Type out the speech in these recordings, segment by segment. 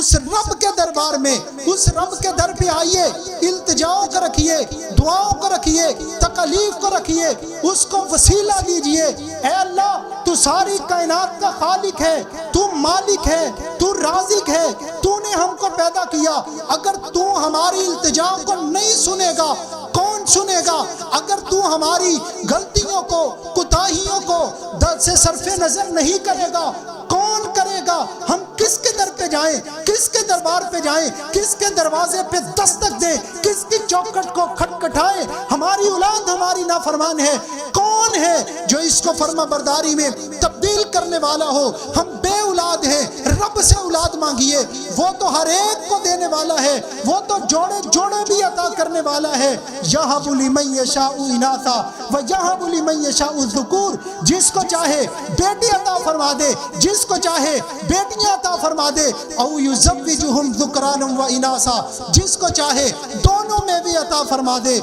اس رب کے دربار میں، اس رب کے در پہ آئیے، التجاؤں کو رکھیے، دعاؤں کو رکھیے، تکلیف کو رکھیے، اس کو وسیلہ دیجئے۔ اے اللہ تو ساری کائنات کا خالق ہے، تو مالک ہے، تو رازق ہے، تو نے ہم کو پیدا کیا، اگر تو ہماری التجا کو نہیں سنے گا کون سنے گا؟ اگر تو ہماری غلطیوں کو، کوتاہیوں کو دل سے صرف نظر نہیں کرے گا کون کرے گا؟ ہم کس کے در پہ جائیں، کس کے دربار پہ جائیں، کس کے دروازے پہ دستک دیں، کس کی چوکھٹ کو کھٹکھٹائیں؟ ہماری اولاد ہماری نافرمان ہے، کون ہے جو اس کو فرما برداری میں تبدیل کرنے والا ہو؟ ہم بے اولاد ہیں، رب سے اولاد مانگیے، وہ تو ہر ایک کو دینے والا ہے، وہ تو جوڑے جوڑے بھی عطا کرنے والا ہے۔ یہب لمن یشاء اناثا ویہب لمن یشاء الذکور، جس کو چاہے بیٹی عطا فرما دے، جس کو چاہے بیٹیاں عطا فرما دے، او یزوجہم ذکرانا و اناثا، جس کو چاہے دونوں میں بھی عطا فرما دے۔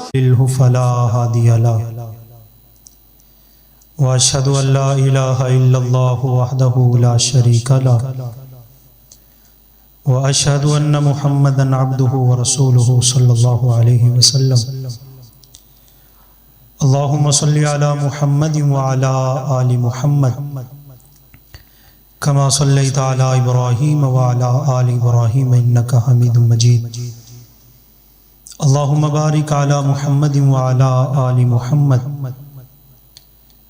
فلا ہادی لہ واشہد ان لا الہ الا اللہ وحدہ لا شریک لہ واشہد ان محمدا عبدہ ورسولہ صلی اللہ علیہ وسلم۔ اللہم صلی علی محمد وعلی آل محمد کما صلیت علی ابراہیم وعلی آل ابراہیم انک حمید مجید۔ اللہم بارک علی محمد وعلی آل محمد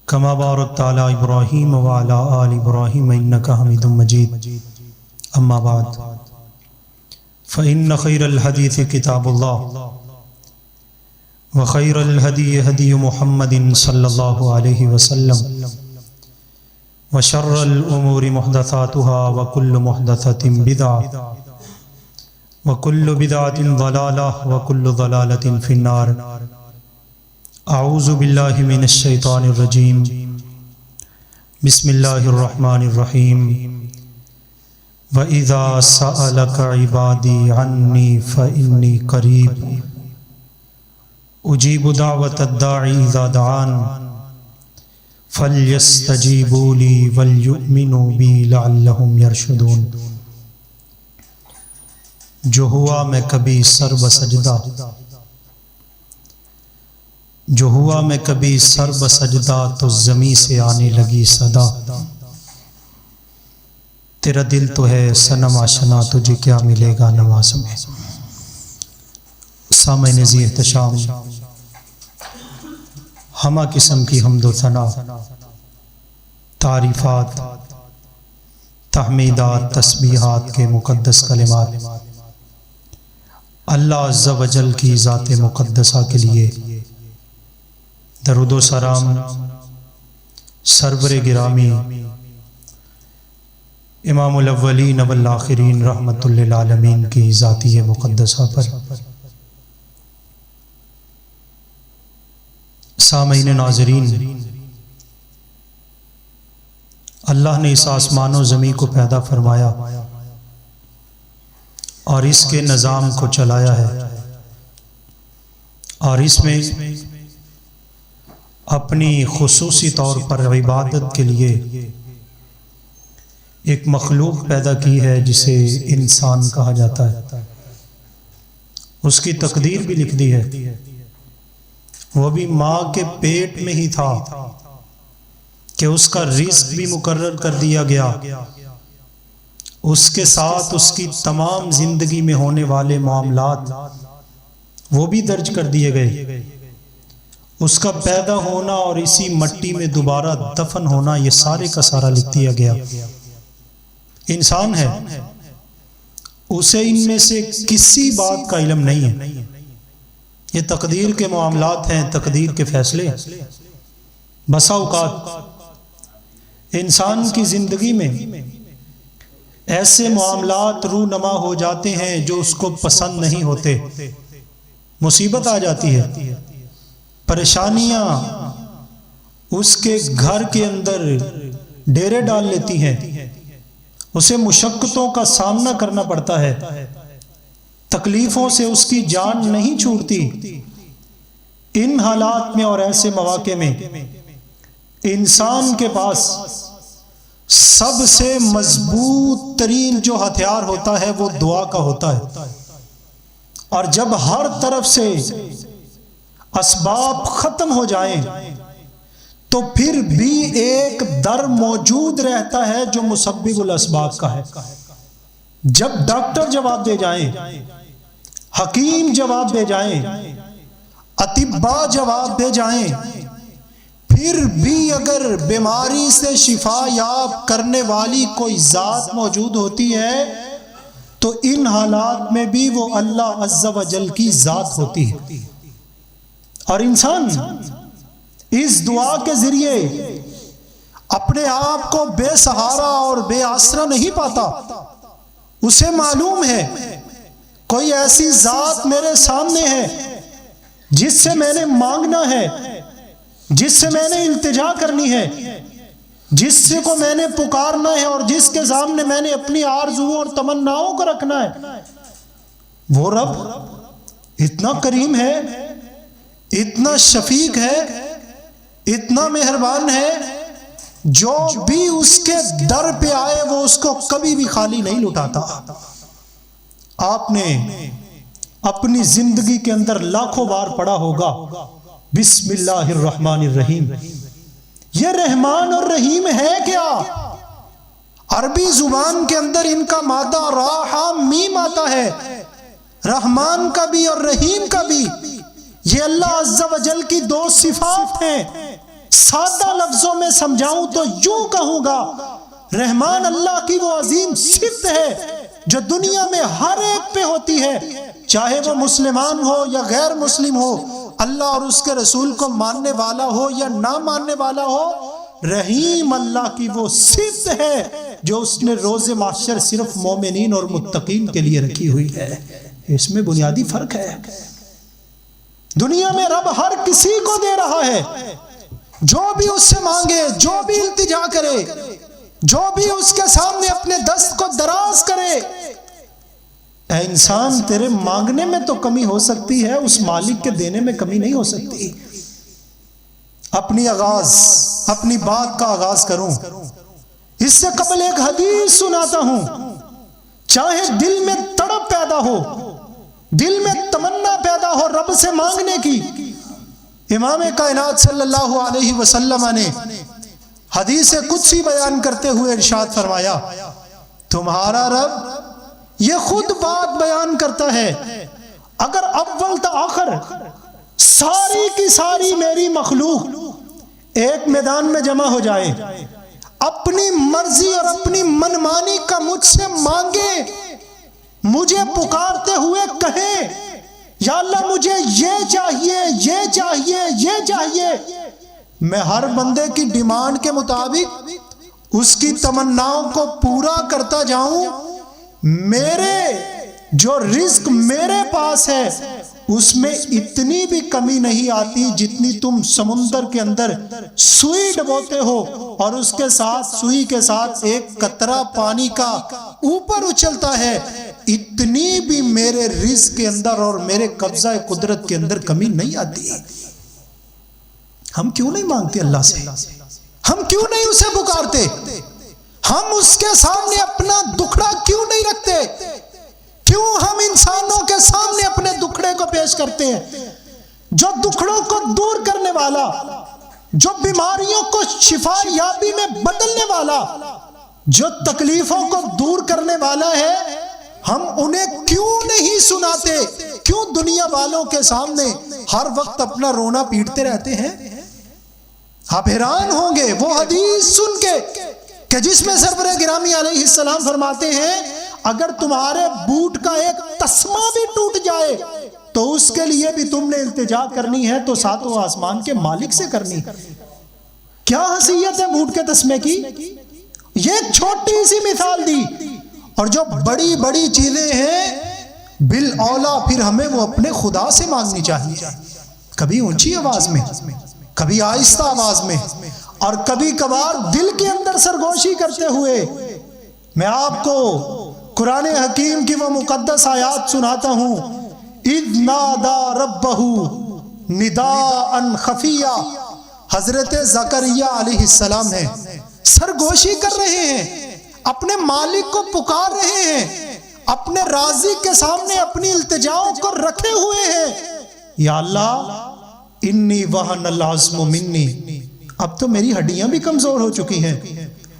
کما بارکت علی ابراہیم وعلی آل ابراہیم انک حمید مجید۔ اما بعد فإن خیر الحدیث کتاب اللہ وخیر الہدی ہدی محمد صلی اللہ علیہ وسلم وشر الامور محدثاتها وکل محدثۃ بدعہ وکل بدعۃ ضلالہ وکل ضلالۃ فی النار۔ اعوذ باللہ من الشیطان الرجیم، بسم اللہ الرحمن الرحیم۔ وَإِذَا سَأَلَكَ عِبَادِي عَنِّي فَإِنِّي قَرِيبٌ أُجِيبُ دَعْوَةَ الدَّاعِ إِذَا دَعَانِ فَلْيَسْتَجِيبُوا لِي وَلْيُؤْمِنُوا بِي لَعَلَّهُمْ يَرْشُدُونَ۔ جو ہوا میں کبھی سر بسجدہ، جو ہوا میں کبھی سر بسجدہ تو زمیں سے آنے لگی صدا، تیرا دل تو ہے صنم آشنا تجھے کیا ملے گا نماز میں۔ سامعین ذی احتشام، ہمہ قسم کی حمد و ثنا، تعریفات، تحمیدات، تسبیحات کے مقدس کلمات اللہ عز و جل کی ذات مقدسہ کے لیے درود و سلام سرور گرامی امام الاولین والآخرین رحمت للعالمین کی ذاتی مقدسہ پر۔ سامعین ناظرین، اللہ نے اس آسمان و زمین کو پیدا فرمایا اور اس کے نظام کو چلایا ہے، اور اس میں اپنی خصوصی طور پر عبادت کے لیے ایک مخلوق پیدا کی ہے جسے انسان کہا جاتا ہے۔ اس کی تقدیر بھی لکھ دی ہے، وہ بھی ماں کے پیٹ میں ہی تھا کہ اس کا رزق بھی مقرر کر دیا گیا، اس کے ساتھ اس کی تمام زندگی میں ہونے والے معاملات وہ بھی درج کر دیے گئے، اس کا پیدا ہونا اور اسی مٹی میں دوبارہ دفن ہونا یہ سارے کا سارا لکھ دیا گیا۔ انسان ہے، اسے ان میں سے کسی بات کا علم نہیں ہے، یہ تقدیر کے معاملات ہیں، تقدیر کے فیصلے ہیں۔ بسا اوقات انسان کی زندگی میں ایسے معاملات رونما ہو جاتے ہیں جو اس کو پسند نہیں ہوتے، مصیبت آ جاتی ہے، پریشانیاں اس کے گھر کے اندر ڈیرے ڈال لیتی ہیں، اسے مشقتوں کا سامنا کرنا پڑتا ہے، تکلیفوں سے اس کی جان نہیں چھوٹتی۔ ان حالات میں اور ایسے مواقع میں انسان کے پاس سب سے مضبوط ترین جو ہتھیار ہوتا ہے وہ دعا کا ہوتا ہے، اور جب ہر طرف سے اسباب ختم ہو جائیں تو پھر بھی ایک در موجود رہتا ہے جو مسبب الاسباب کا ہے۔ جب ڈاکٹر جواب دے جائیں، حکیم جواب دے جائیں، اطباء جواب دے جائیں، پھر بھی اگر بیماری سے شفا یاب کرنے والی کوئی ذات موجود ہوتی ہے تو ان حالات میں بھی وہ اللہ عز و جل کی ذات ہوتی ہے، اور انسان اس دعا کے ذریعے اپنے آپ کو بے سہارا اور بے آسرا نہیں پاتا۔ اسے معلوم ہے کوئی ایسی ذات میرے سامنے ہے جس سے میں نے مانگنا ہے، جس سے میں نے التجا کرنی ہے، جس سے کو میں نے پکارنا ہے، اور جس کے سامنے میں نے اپنی آرزوؤں اور تمناؤں کو رکھنا ہے۔ وہ رب اتنا کریم ہے، اتنا شفیق ہے، اتنا مہربان ہے، جو بھی اس کے در پہ آئے وہ اس کو کبھی بھی خالی نہیں لٹاتا۔ آپ نے اپنی زندگی کے اندر لاکھوں بار پڑھا ہوگا بسم اللہ الرحمن الرحیم۔ یہ رحمان اور رحیم ہے کیا؟ عربی زبان کے اندر ان کا مادہ راہ میم آتا ہے، رحمان کا بھی اور رحیم کا بھی۔ یہ اللہ عز و جل کی دو صفات ہیں۔ سادہ لفظوں میں سمجھاؤں تو یوں کہوں گا، رحمان اللہ کی وہ عظیم صفت ہے جو دنیا میں ہر ایک پہ ہوتی ہے، چاہے وہ مسلمان ہو یا غیر مسلم ہو، اللہ اور اس کے رسول کو ماننے والا ہو یا نہ ماننے والا ہو۔ رحیم اللہ کی وہ صفت ہے جو اس نے روز محشر صرف مومنین اور متقین کے لیے رکھی ہوئی ہے۔ اس میں بنیادی فرق ہے۔ دنیا میں رب ہر کسی کو دے رہا ہے، جو بھی اس سے مانگے، جو بھی التجا کرے، جو بھی اس کے سامنے اپنے دست کو دراز کرے۔ اے انسان، تیرے مانگنے میں تو کمی ہو سکتی ہے، اس مالک کے دینے میں کمی نہیں ہو سکتی۔ اپنی بات کا آغاز کروں، اس سے قبل ایک حدیث سناتا ہوں۔ چاہے دل میں تڑپ پیدا ہو، دل میں تمنا پیدا ہو رب سے مانگنے کی، امام کائنات صلی اللہ علیہ وسلم نے حدیث قدسی بیان کرتے ہوئے ارشاد فرمایا، تمہارا رب یہ خود بات بیان کرتا ہے، اگر اول تا آخر ساری کی ساری میری مخلوق ایک میدان میں جمع ہو جائے، اپنی مرضی اور اپنی منمانی کا مجھ سے مانگے، مجھے پکارتے ہوئے کہیں یا اللہ مجھے یہ چاہیے، یہ چاہیے، یہ چاہیے، میں ہر بندے کی ڈیمانڈ کے مطابق اس کی تمناؤں کو پورا کرتا جاؤں، میرے جو رزق میرے پاس ہے اس میں اتنی بھی کمی نہیں آتی جتنی تم سمندر کے اندر سوئی ڈبوتے ہو اور اس کے ساتھ سوئی کے ساتھ ایک قطرہ پانی کا اوپر اچھلتا ہے، اتنی بھی میرے رزق کے اندر اور میرے قبضہ قدرت کے اندر کمی نہیں آتی۔ ہم کیوں نہیں مانگتے اللہ سے؟ ہم کیوں نہیں اسے پکارتے؟ ہم اس کے سامنے اپنا دکھڑا کیوں نہیں رکھتے؟ کیوں ہم انسانوں کے سامنے اپنے دکھڑے کو پیش کرتے ہیں؟ جو دکھڑوں کو دور کرنے والا، جو بیماریوں کو شفا یابی میں بدلنے والا، جو تکلیفوں کو دور کرنے والا ہے، ہم انہیں کیوں نہیں سناتے؟ کیوں دنیا والوں کے سامنے ہر وقت اپنا رونا پیٹتے رہتے ہیں؟ آپ حیران ہوں گے وہ حدیث سن کے کہ جس میں سرور گرامی علیہ السلام فرماتے ہیں اگر تمہارے بوٹ کا ایک تسمہ بھی ٹوٹ جائے تو اس کے لیے بھی تم نے التجا کرنی ہے تو ساتوں آسمان کے مالک سے کرنی۔ کیا حیثیت ہے بوٹ کے تسمے کی؟ یہ ایک چھوٹی سی مثال دی، اور جو بڑی بڑی چیزیں ہیں بالاولا پھر ہمیں وہ اپنے خدا سے مانگنی چاہیے، کبھی اونچی آواز میں، کبھی آہستہ آواز میں، اور کبھی کبھار دل کے اندر سرگوشی کرتے ہوئے۔ میں آپ کو قرآن حکیم کی وہ مقدس آیات سناتا ہوں، اذ نادا ربہ نداء خفیہ، حضرت زکریا علیہ السلام ہے، سرگوشی کر رہے ہیں، اپنے مالک کو پکار رہے ہیں، اپنے رازق کے سامنے اپنی التجاؤں کو رکھے ہوئے ہیں، یا اللہ انی وہن العظم منی، اب تو میری ہڈیاں بھی کمزور ہو چکی ہیں،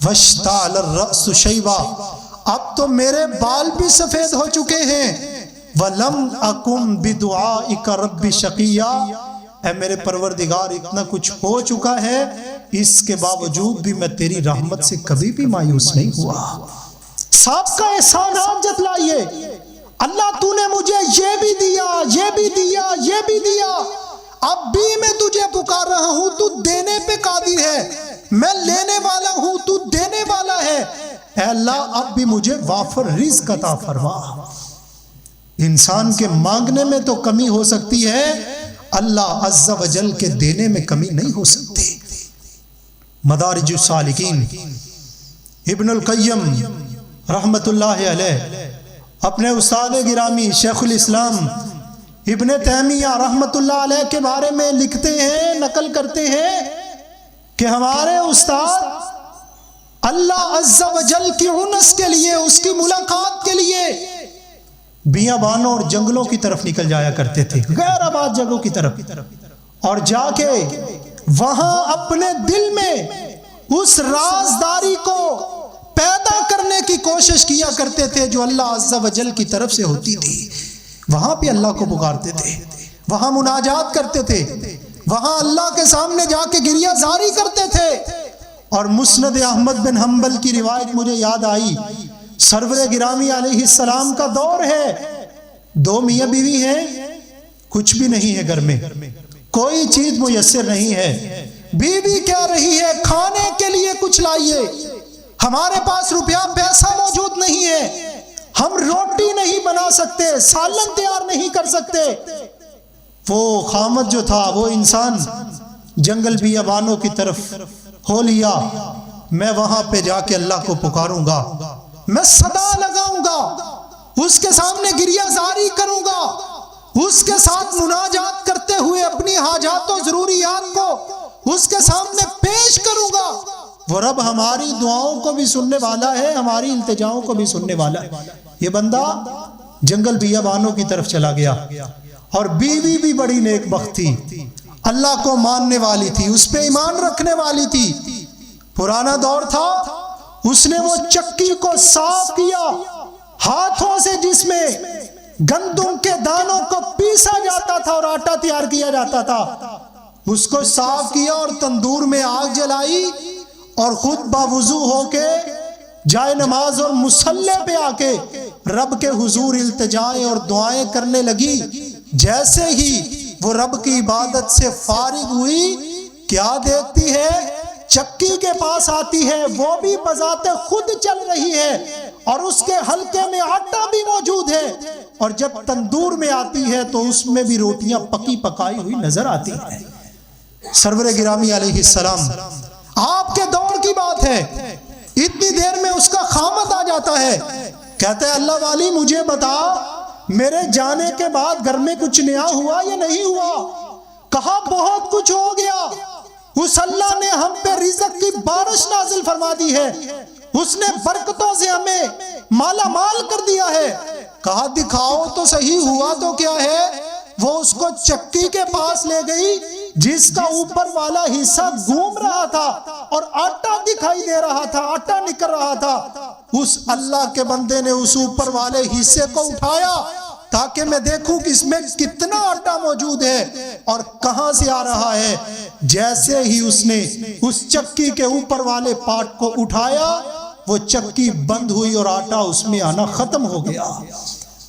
واشتعل الرأس شیبا، اب تو میرے بال بھی سفید ہو چکے ہیں، وَلَمْ أَكُمْ بِدُعَائِكَ رَبِّ شَقِيًّا، اے میرے پروردگار اتنا کچھ ہو چکا ہے، اس کے باوجود بھی میں تیری رحمت سے کبھی بھی مایوس نہیں ہوا۔ صاحب کا احسانات جتلائیے، اللہ تو نے مجھے یہ بھی دیا، یہ بھی دیا، یہ بھی دیا، اب بھی میں تجھے پکار رہا ہوں، تو دینے پہ قادر ہے، میں لینے والا ہوں، تو دینے والا ہے، اے اللہ اب بھی مجھے وافر رزق عطا فرما۔ انسان کے مانگنے میں تو کمی ہو سکتی ہے، اللہ عز و جل کے دینے میں کمی نہیں ہو سکتی۔ مدارج السالکین ابن القیم رحمت اللہ علیہ اپنے استاد گرامی شیخ الاسلام ابن تیمیہ رحمت اللہ علیہ کے بارے میں لکھتے ہیں، نقل کرتے ہیں کہ ہمارے استاد اللہ عز و جل کی انس کے لیے، اس کی ملاقات کے لیے بیابانوں اور جنگلوں کی طرف نکل جایا کرتے تھے، غیر آباد جگہوں کی طرف، اور جا کے وہاں اپنے دل میں اس رازداری کو پیدا کرنے کی کوشش کیا کرتے تھے جو اللہ عز و جل کی طرف سے ہوتی تھی۔ وہاں پہ اللہ کو پکارتے تھے، وہاں مناجات کرتے تھے، وہاں اللہ کے سامنے جا کے گریہ زاری کرتے تھے۔ اور مسند احمد بن حنبل کی روایت مجھے یاد آئی، سرور گرامی علیہ السلام کا دور ہے، دو میاں بیوی ہیں، کچھ بھی نہیں ہے گھر میں، کوئی چیز میسر نہیں ہے، بیوی کہہ رہی ہے کھانے کے لیے کچھ لائیے، ہمارے پاس روپیہ پیسہ موجود نہیں ہے، ہم روٹی نہیں بنا سکتے، سالن تیار نہیں کر سکتے۔ وہ خامد جو تھا وہ انسان جنگل بیابانوں کی طرف ہو لیا، میں وہاں پہ جا کے اللہ کو پکاروں گا، میں صدا لگاؤں گا، اس کے سامنے گریہ زاری کروں گا، اس کے ساتھ مناجات کرتے ہوئے اپنی حاجات و ضروریات کو اس کے سامنے پیش کروں گا۔ وہ رب ہماری دعاؤں کو بھی سننے والا ہے، ہماری التجاؤں کو بھی سننے والا ہے۔ یہ بندہ جنگل بیابانوں کی طرف چلا گیا، اور بیوی بھی بڑی نیک بخت تھی، اللہ کو ماننے والی تھی، اس پہ ایمان رکھنے والی تھی۔ پرانا دور تھا، اس نے وہ چکی کو صاف کیا ہاتھوں سے، جس میں گندم کے دانوں کو پیسا جاتا تھا اور آٹا تیار کیا جاتا تھا، اس کو صاف کیا اور تندور میں آگ جلائی، اور خود باوضو ہو کے جائے نماز اور مصلی پہ آ کے رب کے حضور التجائیں اور دعائیں کرنے لگی۔ جیسے ہی وہ رب کی عبادت سے فارغ ہوئی، کیا دیکھتی ہے؟ چکی کے پاس آتی ہے، وہ بھی بذات خود چل رہی ہے، اور اس کے حلقے میں آٹا بھی موجود ہے، اور جب تندور میں آتی ہے تو اس میں بھی روٹیاں پکی پکائی ہوئی نظر آتی ہیں۔ سرور گرامی علیہ السلام، آپ کے دور کی بات ہے، اتنی دیر میں اس کا خامد آ جاتا ہے، کہتا ہے اللہ والی مجھے بتا میرے جانے کے بعد گھر میں کچھ نیا ہوا یا نہیں ہوا؟ کہا بہت کچھ ہو گیا، اس اللہ نے ہم پہ رزق کی بارش نازل فرما دی ہے، اس نے برکتوں سے ہمیں مالا مال کر دیا ہے۔ کہا دکھاؤ تو صحیح، ہوا تو کیا ہے؟ وہ اس کو چکی کے پاس لے گئی جس کا اوپر والا حصہ گھوم رہا تھا اور آٹا دکھائی دے رہا تھا، آٹا نکل رہا تھا۔ اس اللہ کے بندے نے اس اوپر والے حصے کو اٹھایا تاکہ میں دیکھوں کہ اس میں کتنا آٹا موجود ہے اور کہاں سے آ رہا ہے۔ جیسے ہی اس نے اس چکی کے اوپر والے پارٹ کو اٹھایا، وہ چکی بند ہوئی اور آٹا اس میں آنا ختم ہو گیا۔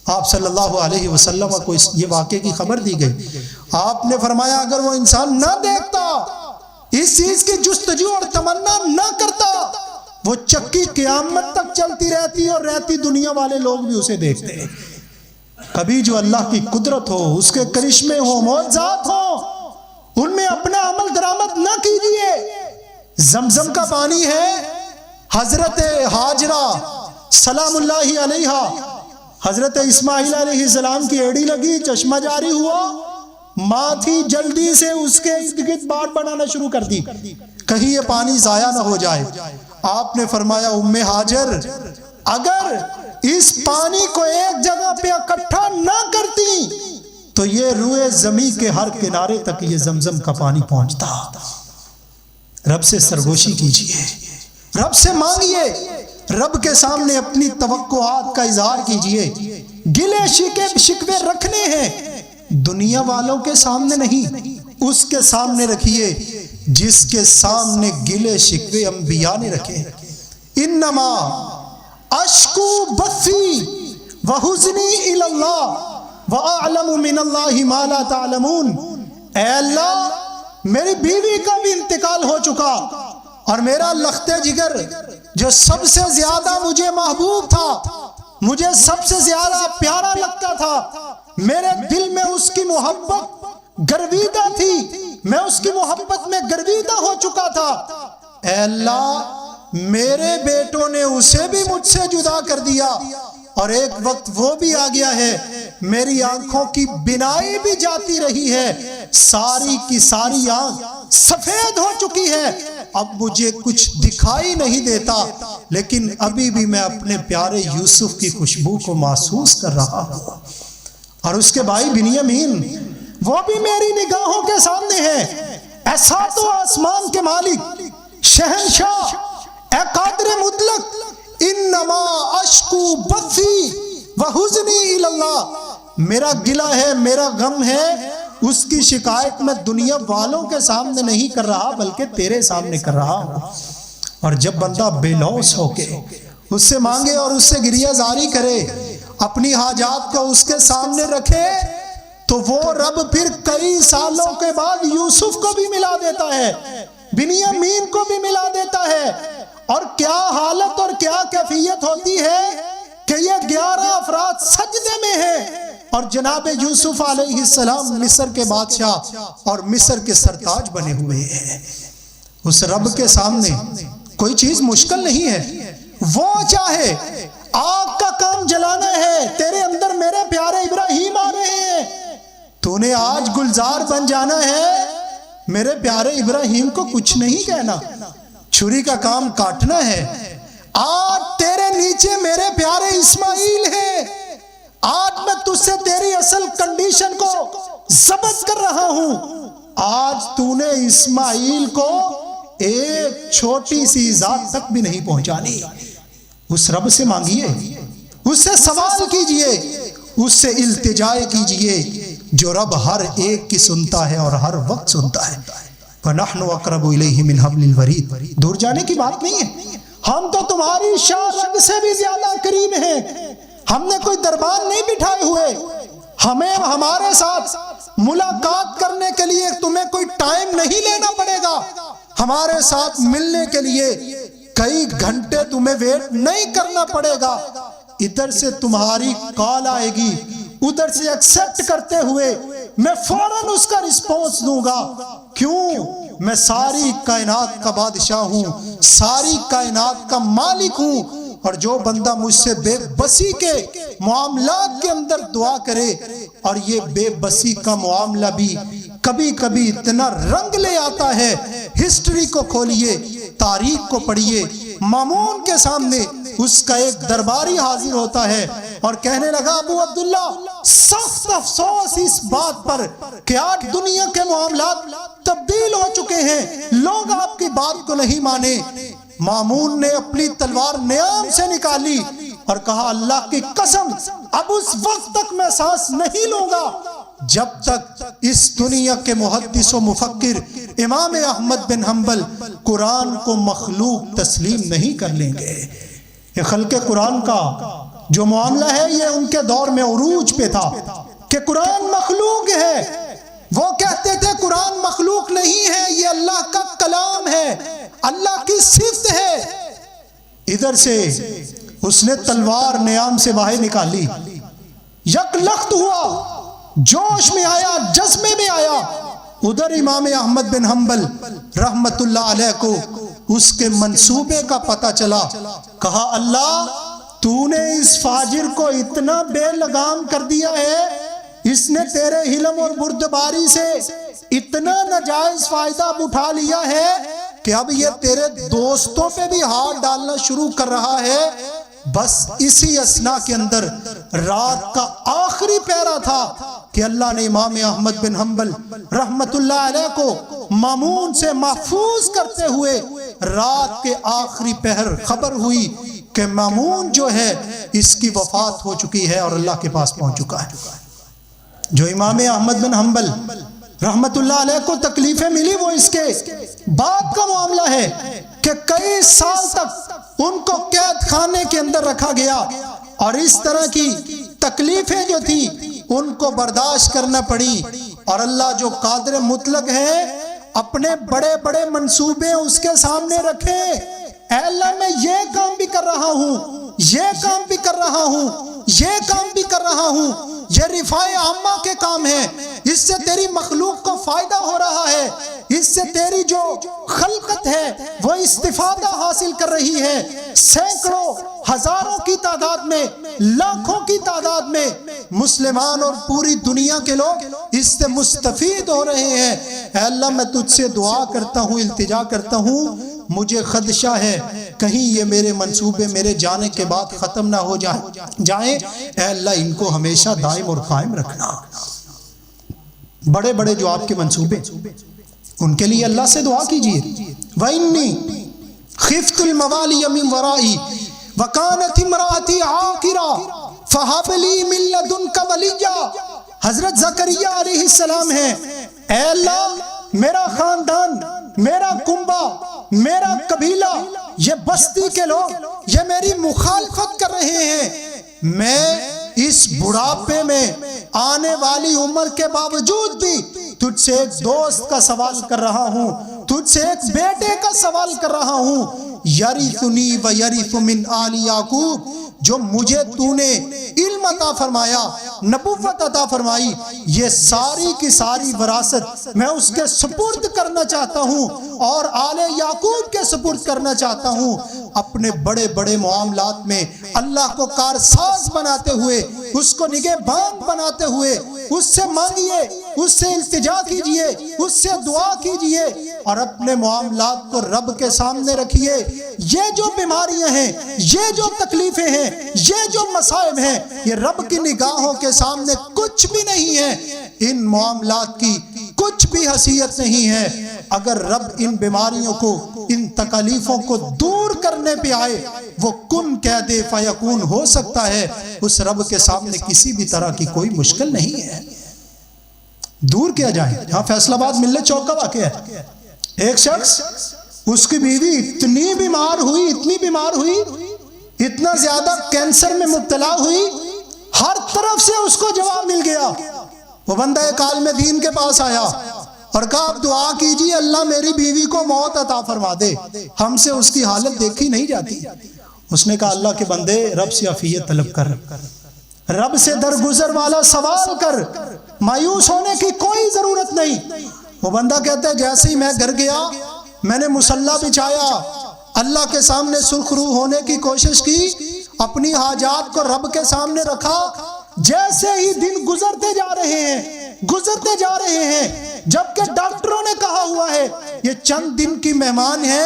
آپ صلی اللہ علیہ وسلم کو یہ واقعے کی خبر دی گئی۔ آپ نے فرمایا اگر وہ انسان نہ دیکھتا، اس چیز کی جستجو اور تمنا نہ کرتا، وہ چکی قیامت تک چلتی رہتی اور رہتی دنیا والے لوگ بھی اسے دیکھتے۔ کبھی جو اللہ کی قدرت ہو، اس کے کرشمے ہو، معجزات ہو، ان میں اپنا عمل درآمد نہ کیجیے۔ زمزم کا پانی ہے، حضرت ہاجرہ سلام اللہ علیہا، حضرت اسماعیل علیہ السلام کی ایڑی لگی، چشمہ جاری ہوا، ماں تھی جلدی سے اس کے ارد گرد باڑ بنانا شروع کر دی، کہیں یہ پانی ضائع نہ ہو جائے۔ آپ نے فرمایا ام ہاجر اگر اس پانی کو ایک جگہ پہ اکٹھا نہ کرتی تو یہ روئے زمین کے ہر کنارے تک یہ زمزم کا پانی پہنچتا۔ رب سے سرگوشی کیجئے، رب سے مانگیے، رب کے سامنے اپنی توقعات کا اظہار کیجئے۔ گلے شکوے رکھنے ہیں دنیا والوں کے سامنے نہیں، اس کے سامنے رکھیے جس کے سامنے گلے شکوے انبیاء نے رکھے۔ انما اشکو بثی وحزنی الی اللہ وَأَعْلَمُ مِنَ اللَّهِ مَا لَا تَعْلَمُونَ۔ اے اللہ میری بیوی کا بھی انتقال ہو چکا اور میرا لخت جگر جو سب سے زیادہ مجھے محبوب تھا، مجھے سب سے زیادہ پیارا لگتا تھا، میرے دل میں اس کی محبت گرویدہ تھی، میں اس کی محبت میں گرویدہ ہو چکا تھا۔ اے اللہ میرے بیٹوں نے اسے بھی مجھ سے جدا کر دیا اور ایک وقت وہ بھی آ گیا ہے میری آنکھوں کی بینائی بھی جاتی رہی ہے، ساری کی ساری آنکھ سفید ہو چکی ہے، اب مجھے کچھ دکھائی نہیں دیتا، لیکن ابھی بھی میں اپنے پیارے یوسف کی خوشبو کو محسوس کر رہا ہوں۔ اور اس کے بھائی بنیامین وہ بھی میری نگاہوں کے سامنے ہے۔ ایسا تو آسمان کے مالک، شہنشاہ، اے قادر مطلق، انما اشکو بثی وحزنی الی اللہ، میرا گلہ ہے، میرا غم ہے، اس کی شکایت میں دنیا والوں کے سامنے نہیں کر رہا بلکہ تیرے سامنے کر رہا ہوں۔ اور جب بندہ بے لوث ہو کے اس سے مانگے اور اس سے گریہ زاری کرے، اپنی حاجات کو اس کے سامنے رکھے، تو وہ رب پھر کئی سالوں کے بعد یوسف کو بھی ملا دیتا ہے، بنیامین کو بھی ملا دیتا ہے۔ اور کیا حالت اور کیا کیفیت ہوتی ہے کہ یہ 11 افراد سجدے میں ہیں اور جناب یوسف علیہ السلام مصر کے بادشاہ اور مصر کے سرتاج بنے ہوئے ہیں۔ اس رب کے سامنے کوئی چیز مشکل نہیں ہے۔ وہ چاہے آگ کا کام جلانا ہے، تیرے اندر میرے پیارے ابراہیم آ رہے ہیں، تو نے آج گلزار بن جانا ہے، میرے پیارے ابراہیم کو کچھ نہیں کہنا، چھری کا کام کاٹنا ہے۔ آج تیرے نیچے میرے پیارے اسماعیل ہیں، آج میں تجھ سے تیری اصل کنڈیشن کو ضبط کر رہا ہوں۔ آج تو نے اسماعیل کو ایک چھوٹی سی ذات تک بھی نہیں پہنچانی۔ اس رب سے مانگیے، اس سے سوال کیجئے، اس سے التجا کیجئے، جو رب ہر ایک کی سنتا ہے اور ہر وقت سنتا ہے۔ وَنَحْنُ أَقْرَبُ إِلَيْهِ مِنْ حَبْلِ الْوَرِيدِ، دور جانے کی بات نہیں ہے، ہم تو تمہاری شاہ رگ سے بھی زیادہ قریب ہیں۔ ہم نے کوئی دربار نہیں بٹھائے ہوئے، ہمیں ہمارے ساتھ ملاقات کرنے کے لیے تمہیں کوئی ٹائم نہیں لینا پڑے گا، ہمارے ساتھ ملنے کے لیے کئی گھنٹے تمہیں ویٹ نہیں کرنا پڑے گا۔ ادھر سے تمہاری کال آئے گی، ادھر سے ایکسپٹ کرتے ہوئے میں فوراً اس کا رسپونس دوں گا۔ کیوں؟ میں ساری کائنات کا بادشاہ ہوں، ساری کائنات کا مالک ہوں، اور جو بندہ مجھ سے بے بسی کے معاملات کے اندر دعا کرے، اور یہ بے بسی کا معاملہ بھی کبھی کبھی اتنا رنگ لے آتا ہے، ہسٹری کو کھولیے، تاریخ کو پڑھیے، مامون کے سامنے اس کا ایک درباری حاضر ہوتا ہے اور کہنے لگا ابو عبداللہ سخت افسوس اس بات پر کہ آج دنیا کے معاملات تبدیل ہو چکے ہیں، لوگ آپ کی بات کو نہیں مانے۔ مامون نے اپنی تلوار نیام سے نکالی اور کہا اللہ کی قسم اب اس وقت تک میں سانس نہیں لوں گا جب تک اس دنیا کے محدث و مفکر امام احمد بن حنبل قرآن کو مخلوق تسلیم نہیں کر لیں گے۔ یہ خلق قرآن کا جو معاملہ ہے یہ ان کے دور میں عروج پہ تھا کہ قرآن مخلوق ہے۔ وہ کہتے تھے قرآن مخلوق نہیں ہے، یہ اللہ کا کلام ہے، اللہ کی صفت ہے۔ ادھر سے اس نے تلوار نیام سے باہر نکالی، یک لخت ہوا، جوش میں آیا، جذبے میں آیا۔ ادھر امام احمد بن حنبل رحمت اللہ علیہ کو اس کے منصوبے کا پتہ چلا، کہا اللہ تو نے اس فاجر کو اتنا بے لگام کر دیا ہے، اس نے تیرے حلم اور بردباری سے اتنا ناجائز فائدہ اٹھا لیا ہے کہ اب یہ تیرے دوستوں پہ بھی ہاتھ ڈالنا شروع کر رہا ہے۔ بس اسی اسنا کے اندر رات کا آخری پہرا تھا کہ اللہ نے امام احمد بن حنبل رحمت اللہ علیہ کو مامون سے محفوظ کرتے ہوئے رات کے آخری پہر خبر ہوئی کہ مامون جو ہے اس کی وفات ہو چکی ہے اور اللہ کے پاس پہنچ چکا ہے۔ جو امام احمد بن حنبل رحمت اللہ علیہ کو تکلیفیں ملی وہ اس کے بعد کا معاملہ ہے کہ کئی سال تک ان کو قید خانے کے اندر رکھا گیا اور اس طرح کی تکلیفیں جو تھی ان کو برداشت کرنا پڑی، اور اللہ جو قادر مطلق ہے اپنے بڑے بڑے منصوبے اس کے سامنے رکھے۔ اے اللہ میں یہ کام بھی کر رہا ہوں، یہ کام بھی کر رہا ہوں، یہ کام بھی کر رہا ہوں، یہ رفاع عامہ کے کام ہے، اس سے تیری مخلوق کو فائدہ ہو رہا ہے، اس سے تیری جو خلقت ہے وہ استفادہ حاصل کر رہی ہے۔ سینکڑوں ہزاروں کی تعداد میں، لاکھوں کی تعداد میں مسلمان اور پوری دنیا کے لوگ اس سے مستفید ہو رہے ہیں۔ اے اللہ میں تجھ سے دعا کرتا ہوں، التجا کرتا ہوں، مجھے خدشہ ہے کہیں یہ میرے منصوبے میرے جانے کے بعد ختم نہ ہو جائیں۔ اے اللہ ان کو ہمیشہ دائم اور قائم رکھنا۔ بڑے بڑے جو آپ کے منصوبے ان کے لیے اللہ سے دعا کیجئے۔ وَإِنِّي خِفْتُ الْمَوَالِيَ مِنْ وَرَائِي وَكَانَتِ امْرَأَتِي عَاقِرًا فَهَبْ لِي مِن لَّدُنكَ وَلِيًّا۔ حضرت زکریا علیہ السلام ہیں، اے اللہ میرا خاندان، میرا کنبہ، میرا قبیلہ، یہ بستی کے لوگ یہ میری مخالفت کر رہے ہیں، میں اس بڑھاپے میں آنے والی عمر کے باوجود بھی تجھ سے ایک دوست کا سوال کر رہا ہوں، تجھ سے ایک بیٹے کا سوال کر رہا ہوں، یرثنی و یرث من آل یعقوب، جو مجھے تو نے علم عطا فرمایا، نبوت عطا فرمائی، یہ ساری کی ساری وراثت میں اس کے سپرد کرنا چاہتا ہوں اور آل یعقوب کے سپرد کرنا چاہتا ہوں۔ اپنے بڑے بڑے معاملات میں اللہ کو کارساز بناتے ہوئے، اس کو نگہبان بناتے ہوئے اس سے مانگیے، اس سے التجا کیجئے، اس سے دعا کیجئے اور اپنے معاملات کو رب کے سامنے رکھیے۔ یہ جو بیماریاں ہیں، یہ جو تکلیفیں ہیں، یہ جو مصائب ہیں، یہ رب کی نگاہوں کے سامنے کچھ بھی نہیں ہے، ان معاملات کی کچھ بھی حیثیت نہیں ہے۔ اگر رب ان بیماریوں کو، ان تکلیفوں کو دور کرنے پہ آئے، وہ کن کہہ دے فیکون ہو سکتا ہے، اس رب کے سامنے کسی بھی طرح کی کوئی مشکل نہیں ہے۔ دور کیا جائے۔ یہاں فیصل آباد ملت چوک کا واقعہ ہے، ایک شخص اس کی بیوی اتنی بیمار ہوئی، اتنی بیمار ہوئی، اتنا زیادہ کینسر میں مبتلا ہوئی، ہر طرف سے اس کو جواب مل گیا۔ وہ بندہ ایک عالم دین کے پاس آیا اور کہا آپ دعا کیجیے اللہ میری بیوی کو موت عطا فرما دے، ہم سے اس کی حالت دیکھی نہیں جاتی۔ اس نے کہا اللہ کے بندے رب سے عافیت طلب کر، رب سے درگزر والا سوال کر، مایوس ہونے کی کوئی ضرورت نہیں۔ وہ بندہ کہتا ہے جیسے ہی میں گھر گیا، میں نے مصلی بچھایا، اللہ کے سامنے سرخ روح ہونے کی کوشش کی، اپنی حاجات کو رب کے سامنے رکھا، جیسے ہی دن گزرتے جا رہے ہیں، جبکہ ڈاکٹروں نے کہا ہوا ہے یہ چند دن کی مہمان ہے،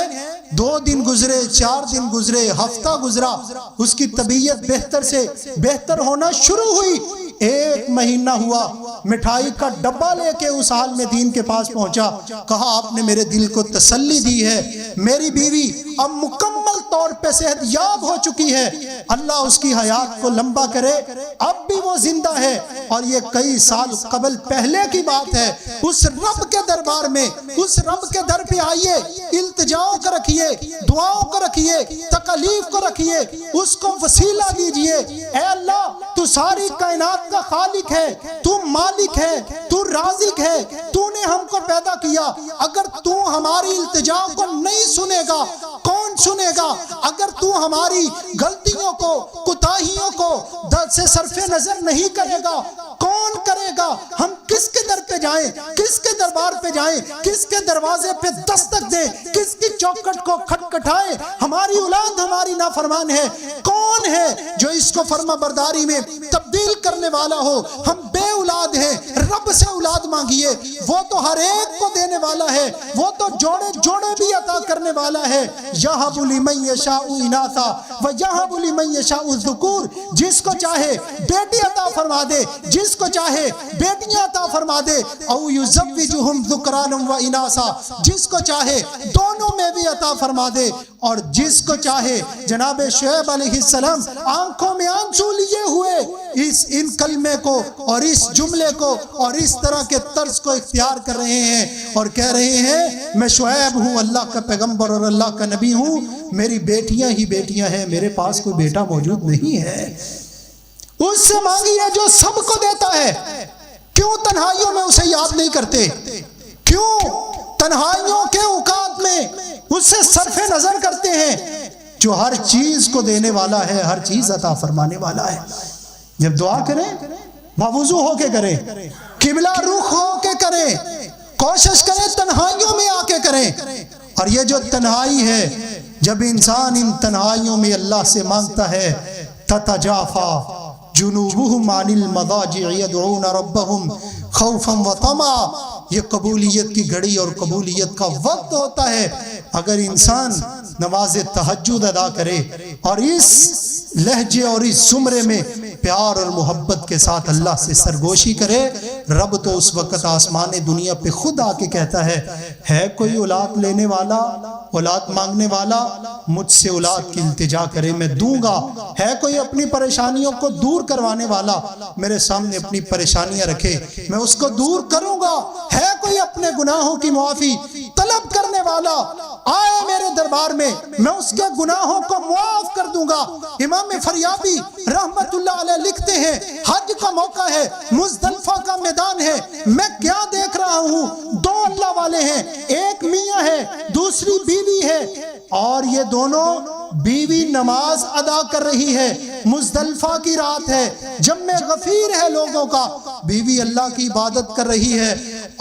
2 دن گزرے، 4 دن گزرے، ہفتہ گزرا، اس کی طبیعت بہتر سے بہتر ہونا شروع ہوئی، 1 مہینہ ہوا، مٹھائی کا ڈبہ لے کے اس عالم دین کے پاس پہنچا، کہا آپ نے میرے دل کو تسلی دی ہے، میری بیوی اب مکمل طور پہ صحت یاب ہو چکی ہے، اللہ اس کی حیات کو لمبا کرے، اب بھی وہ زندہ ہے، اور یہ کئی سال قبل پہلے کی بات ہے۔ اس رب کے دربار میں، اس رب کے در پہ آئیے، التجاؤں کو رکھیے، دعاؤں کو رکھیے، تکلیف کو رکھیے، اس کو وسیلہ دیجئے۔ اے اللہ تو ساری کائنات کا خالق ہے، تو مالک ہے، تو رازق ہے، تو نے ہم کو پیدا کیا، اگر تو ہماری التجا کو نہیں سنے گا کون سنے گا؟ اگر تو ہماری غلطیوں کو، کوتاہیوں کو سے صرف نظر نہیں کرے گا کون کرے گا؟ ہم کس کے در پہ جائیں؟ کس کے دربار پہ جائیں؟ کس کے دروازے پہ دستک دیں؟ کس کی چوکھٹ کو کھٹکھٹائیں؟ ہماری اولاد ہماری نافرمان ہے، کون ہے جو اس کو فرما برداری میں تبدیل کرنے والا ہو؟ ہم بے اولاد ہیں، رب سے اولاد مانگیے، وہ تو ہر ایک کو دینے والا ہے، وہ تو جوڑے جوڑے بھی عطا کرنے والا ہے۔ یہب لمن یشاء اناثا ویہب لمن یشاء الذکور، جس کو چاہے بیٹی عطا فرما دے، جس کو چاہے بیٹیاں عطا فرما دے، او یزوجہم ذکرانا و اناثا، جس کو چاہے دونوں میں بھی عطا فرما دے، اور جس کو چاہے۔ جناب شعیب علیہ السلام آنکھوں میں آنسو لیے ہوئے ان کلمے کو اور اس جملے کو اور اس طرح کے طرز کو اختیار کر رہے ہیں اور کہہ رہے ہیں میں شعیب ہوں، اللہ کا پیغمبر اور اللہ کا نبی ہوں، میری بیٹیاں ہی بیٹیاں ہیں، میرے پاس کوئی بیٹا موجود نہیں ہے۔ اس سے مانگیے جو سب کو دیتا ہے، کیوں تنہائیوں میں اسے یاد نہیں کرتے؟ کیوں تنہائیوں کے اوقات میں اس سے صرف نظر کرتے ہیں جو ہر چیز کو دینے والا ہے، ہر چیز عطا فرمانے والا ہے؟ جب دعا کریں باوضو ہو کے کریں، قبلہ رخ ہو کے کریں، کوشش کریں تنہائیوں میں آ کے کریں۔ اور یہ جو تنہائی ہے، جب انسان ان تنہائیوں میں اللہ سے مانگتا ہے، تتجافا جنوبہم عن المضاجع یدعون ربہم خوفا وطمعا، یہ قبولیت کی گھڑی اور قبولیت کا وقت ہوتا ہے۔ اگر انسان نماز تہجد ادا کرے اور اس لہجے اور اس زمرے میں پیار اور محبت کے ساتھ اللہ سے سرگوشی کرے، رب تو اس وقت آسمان دنیا پہ خود آ کے کہتا ہے کوئی اولاد لینے والا، اولاد مانگنے والا؟ مجھ سے اولاد کی التجا کرے، میں دوں گا۔ ہے کوئی اپنی پریشانیوں کو دور کروانے والا؟ میرے سامنے اپنی پریشانیاں رکھے، میں اس کو دور کروں گا۔ ہے کوئی اپنے گناہوں کی معافی طلب کرنے والا؟ آئے میرے دربار میں، میں اس کے گناہوں کو معاف کر دوں گا۔ امام فریابی رحمت اللہ علیہ لکھتے ہیں، حج کا موقع ہے، مزدلفہ کا میدان ہے، میں کیا دیکھ رہا ہوں؟ دو اللہ والے ہیں، ایک میاں ہے، دوسری بیوی ہے، اور یہ دونوں بیوی نماز ادا کر رہی ہے، مزدلفہ کی رات ہے، جمع غفیر ہے لوگوں کا، بیوی اللہ کی عبادت کر رہی ہے،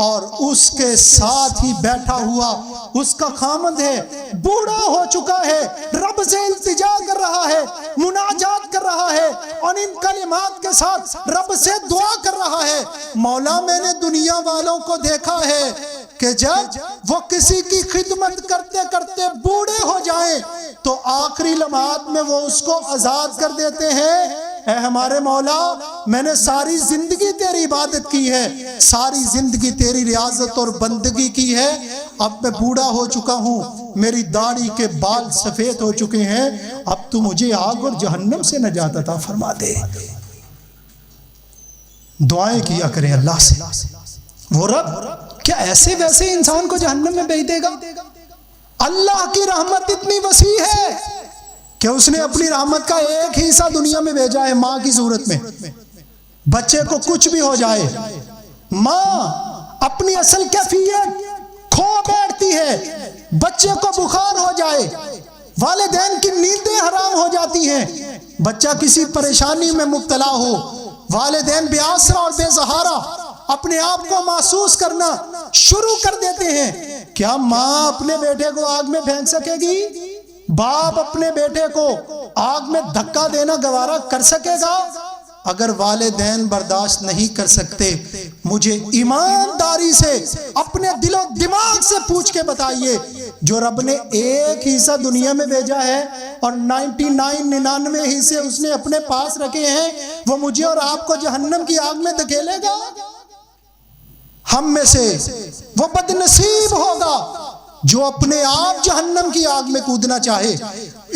اور اس کے ساتھ ہی بیٹھا ہوا اس کا خامد ہے، بوڑھا ہو چکا ہے، رب سے التجا کر رہا ہے، مناجات کر رہا ہے، اور ان کلمات کے ساتھ رب سے دعا کر رہا ہے۔ مولا میں نے دنیا والوں کو دیکھا ہے کہ جب وہ کسی کی خدمت کرتے کرتے بوڑھے ہو جائیں تو آخری لمحات میں وہ اس کو آزاد کر دیتے ہیں۔ اے ہمارے مولا، میں نے ساری زندگی تیری عبادت کی ہے، ساری زندگی تیری ریاضت اور بندگی کی ہے، اب میں بوڑھا ہو چکا ہوں، میری داڑھی کے بال سفید ہو چکے ہیں، اب تو مجھے آگ اور جہنم سے نجات عطا فرما دے۔ دعائیں کیا کریں اللہ سے، وہ رب کیا ایسے ویسے انسان کو جہنم میں بھیج دے گا؟ اللہ کی رحمت اتنی وسیع ہے کہ اس نے اپنی رحمت کا ایک حصہ دنیا میں بھیجا ہے ماں کی صورت میں۔ بچے کو کچھ بھی ہو جائے، ماں اپنی اصل کیفیت کھو بیٹھتی ہے، بچے کو بخار ہو جائے، والدین کی نیندیں حرام ہو جاتی ہیں، بچہ کسی پریشانی میں مبتلا ہو، والدین بے آسرا اور بے سہارا اپنے آپ کو محسوس کرنا شروع کر دیتے ہیں۔ کیا ماں اپنے بیٹے کو آگ میں پھینک سکے گی؟ باپ اپنے بیٹے کو آگ میں دھکا دینا گوارا کر سکے گا؟ اگر والدین برداشت نہیں کر سکتے، مجھے ایمانداری سے اپنے دل و دماغ سے پوچھ کے بتائیے، جو رب نے ایک حصہ دنیا میں بھیجا ہے اور 99 حصے اس نے اپنے پاس رکھے ہیں، وہ مجھے اور آپ کو جہنم کی آگ میں دھکیلے گا؟ ہم میں سے وہ بد نصیب ہوگا جو اپنے آپ جہنم کی آگ میں کودنا چاہے۔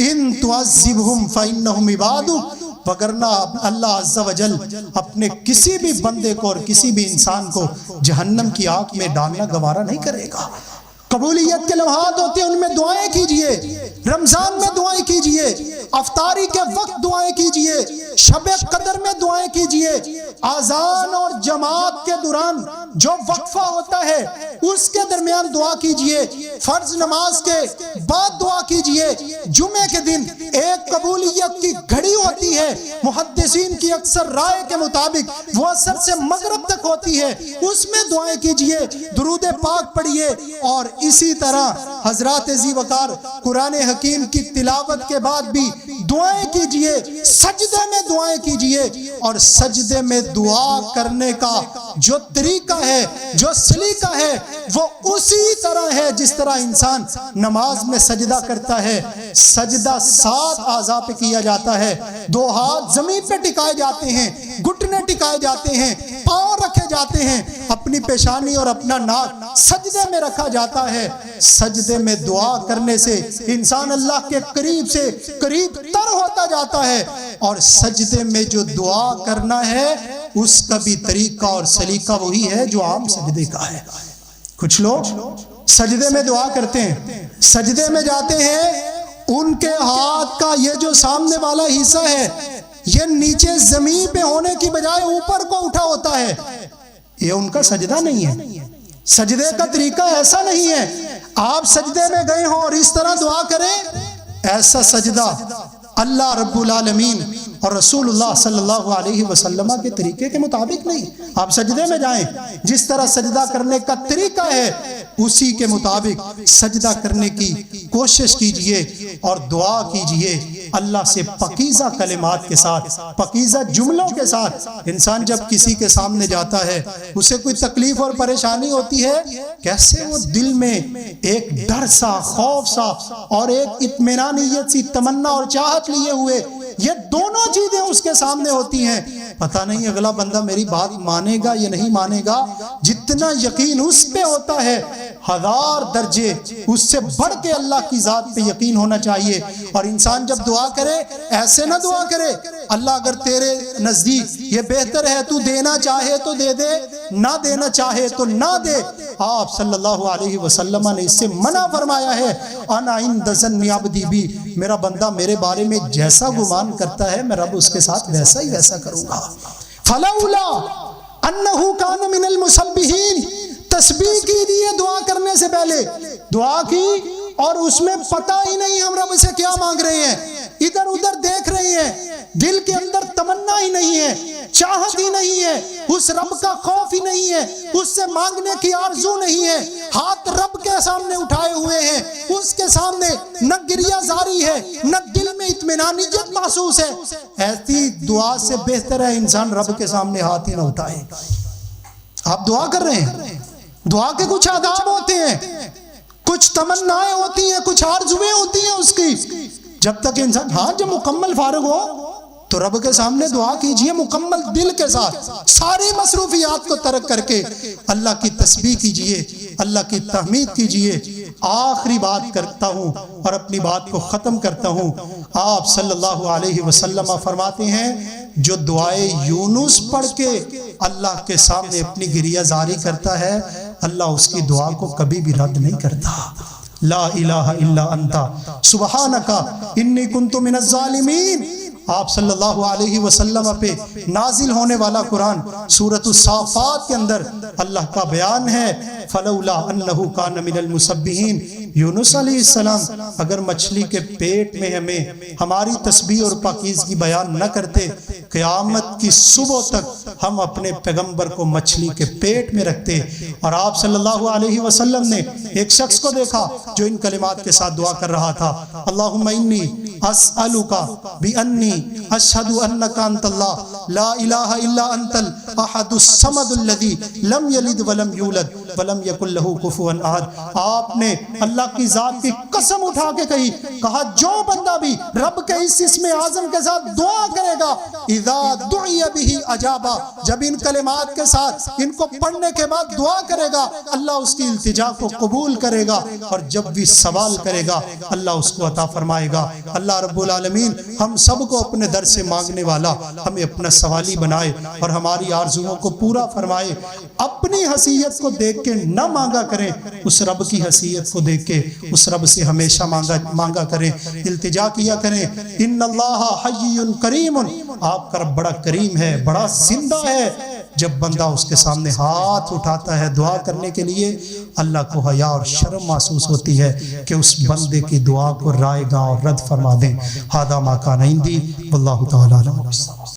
ان تعذبہم فإنہم عبادک، وگرنہ اللہ عز و جل اپنے کسی بھی بندے کو اور کسی بھی انسان کو جہنم کی آگ میں ڈالنا گوارا نہیں کرے گا۔ قبولیت کے لمحات ہوتے ہیں، ان میں دعائیں کیجئے، رمضان میں دعائیں کیجئے، افطاری کے وقت دعائیں کیجئے، شب قدر میں دعائیں کیجئے، اذان اور جماعت کے دوران جو وقفہ ہوتا ہے اس کے درمیان دعا کیجئے، فرض نماز کے بعد دعا کیجئے، جمعے کے دن ایک قبولیت کی گھڑی ہوتی ہے، محدثین کی اکثر رائے کے مطابق وہ عصر سے مغرب تک ہوتی ہے، اس میں دعائیں کیجئے، درود پاک پڑھیے، اور اسی طرح حضرات ذی وقار قرآن حکیم کی تلاوت کے بعد بھی دعائیں کیجئے، سجدے میں دعائیں کیجئے، اور سجدے میں دعا کرنے کا جو طریقہ ہے، جو سلیقہ ہے، وہ اسی طرح ہے جس طرح انسان نماز میں سجدہ کرتا ہے۔ سجدہ 7 اعضاء پہ کیا جاتا ہے، 2 ہاتھ زمین پہ ٹکائے جاتے ہیں، گھٹنے ٹکائے جاتے ہیں، پاؤں رکھے جاتے ہیں، اپنی پیشانی اور اپنا ناک سجدے میں رکھا جاتا ہے۔ سجدے میں دعا کرنے سے انسان اللہ کے قریب سے قریب تر ہوتا جاتا ہے، اور سجدے میں جو دعا کرنا ہے اس کا بھی طریقہ اور سلیقہ وہی ہے جو عام سجدے کا ہے۔ کچھ لوگ سجدے میں دعا کرتے ہیں، سجدے میں جاتے ہیں، ان کے ہاتھ کا یہ جو سامنے والا حصہ ہے یہ نیچے زمین پہ ہونے کی بجائے اوپر کو اٹھا ہوتا ہے، یہ ان کا سجدہ نہیں ہے۔ سجدے کا طریقہ ایسا نہیں ہے آپ سجدے میں گئے ہوں اور اس طرح دعا کریں، ایسا سجدہ اللہ رب العالمین اور رسول اللہ صلی اللہ علیہ وسلم کے طریقے کے مطابق نہیں۔ آپ سجدے میں جائیں، جس طرح سجدہ کرنے کا طریقہ ہے اسی کے مطابق سجدہ کرنے کی کوشش کیجئے اور دعا کیجئے اللہ سے پاکیزہ کلمات کے ساتھ، پاکیزہ جملوں کے ساتھ۔ انسان جب کسی کے سامنے جاتا ہے اسے کوئی تکلیف اور پریشانی ہوتی ہے، کیسے وہ دل میں ایک ڈر سا، خوف سا اور ایک اطمینانیت سی تمنا اور چاہت لیے ہوئے یہ دونوں چیزیں اس کے سامنے ہوتی ہیں، پتہ نہیں اگلا بندہ میری بات مانے گا یا نہیں مانے گا۔ جتنا یقین اس پہ ہوتا ہے 1000 درجے اس سے بڑھ کے اللہ کی ذات پہ یقین ہونا چاہیے۔ اور انسان جب دعا کرے ایسے نہ دعا کرے اللہ اگر تیرے نزدیک یہ بہتر ہے تو دینا چاہے تو دے دے، نہ دینا چاہے تو نہ دے۔ آپ صلی اللہ علیہ وسلم نے اس سے منع فرمایا ہے، انا عند ظن عبدی بی، میرا بندہ میرے بارے میں جیسا گمان کرتا ہے میں رب اس کے ساتھ ویسا ہی ویسا کروں گا۔ فلولا انہ کان من المسبحین، تسبیح کیجیے دعا کرنے سے پہلے، دعا کی اور اس میں پتہ ہی نہیں ہم رب سے کیا مانگ رہے ہیں، ادھر ادھر دیکھ رہے ہیں، دل کے اندر تمنا ہی نہیں ہے، چاہت ہی نہیں ہے، اس رب کا خوف ہی نہیں ہے، اس سے مانگنے کی آرزو نہیں ہے، ہاتھ رب کے سامنے اٹھائے ہوئے ہیں، اس کے سامنے نہ گریہ زاری ہے نہ دل میں اطمینانیت محسوس ہے، ایسی دعا سے بہتر ہے انسان رب کے سامنے ہاتھ ہی نہ اٹھائے۔ آپ دعا کر رہے ہیں، دعا کے کچھ آداب ہوتے ہیں، کچھ تمنائیں ہوتی ہیں، کچھ آرزویں ہوتی ہیں اس کی۔ جب تک انسان جب مکمل فارغ ہو تو رب کے سامنے دعا کیجئے مکمل دل کے ساتھ، ساری مصروفیات کو ترک کر کے اللہ کی تسبیح کیجئے، اللہ کی تحمید کیجئے۔ آخری بات کرتا ہوں اور اپنی بات کو ختم کرتا ہوں۔ آپ صلی اللہ علیہ وسلم فرماتے ہیں جو دعائے یونس پڑھ کے اللہ کے سامنے اپنی گریہ زاری کرتا ہے اللہ اس کی دعا کو کبھی بھی رد نہیں کرتا۔ لا الہ الا انت سبحانک انی کنت من الظالمین۔ آپ صلی اللہ علیہ وسلم پہ نازل ہونے والا قرآن سورۃ الصافات کے اندر اللہ کا بیان ہے، فلولا انہ کان من المسبحین، یونس علیہ السلام اگر مچھلی کے پیٹ میں ہمیں ہماری تسبیح اور پاکیزگی بیان نہ کرتے، قیامت کی صبح تک ہم اپنے پیغمبر کو مچھلی کے پیٹ میں رکھتے۔ اور آپ صلی اللہ علیہ وسلم نے ایک شخص کو دیکھا جو ان کلمات کے ساتھ دعا کر رہا تھا، اللہم انی اسألک بانی اشہد انک انت اللہ لا الہ الا انت الاحد الصمد الذی لم یلد ولم یولد ولم یکن لہ کفوا احد۔ آپ نے اللہ کی ذات کی قسم اٹھا کے کہا جو بندہ بھی رب کے اس اسم اعظم کے ساتھ دعا کرے گا اذا دعی بہ اجابا، جب ان کلمات کے ساتھ ان کو پڑھنے کے بعد دعا کرے گا اللہ اس کی التجا کو قبول کرے گا، اور جب بھی سوال کرے گا اللہ اس کو عطا فرمائے گا۔ اللہ رب العالمین ہم سب کو اپنے در سے مانگنے والا ہمیں اپنا سوالی بنائے اور ہماری آرزوؤں کو پورا فرمائے۔ اپنی حیثیت کو دیکھ کے نہ مانگا کریں، اس رب کی حیثیت کو دیکھ کے اس رب سے ہمیشہ مانگا کریں، التجا کیا کریں۔ ان اللہ حی کریم، آپ کا رب بڑا کریم ہے، بڑا زندہ ہے۔ جب بندہ اس کے سامنے ہاتھ اٹھاتا ہے دعا کرنے کے لیے، اللہ کو حیا اور شرم محسوس ہوتی ہے کہ اس بندے کی دعا کو رائے گاں اور رد فرما دیں۔ ھذا ما کان عندی واللہ تعالی اعلم۔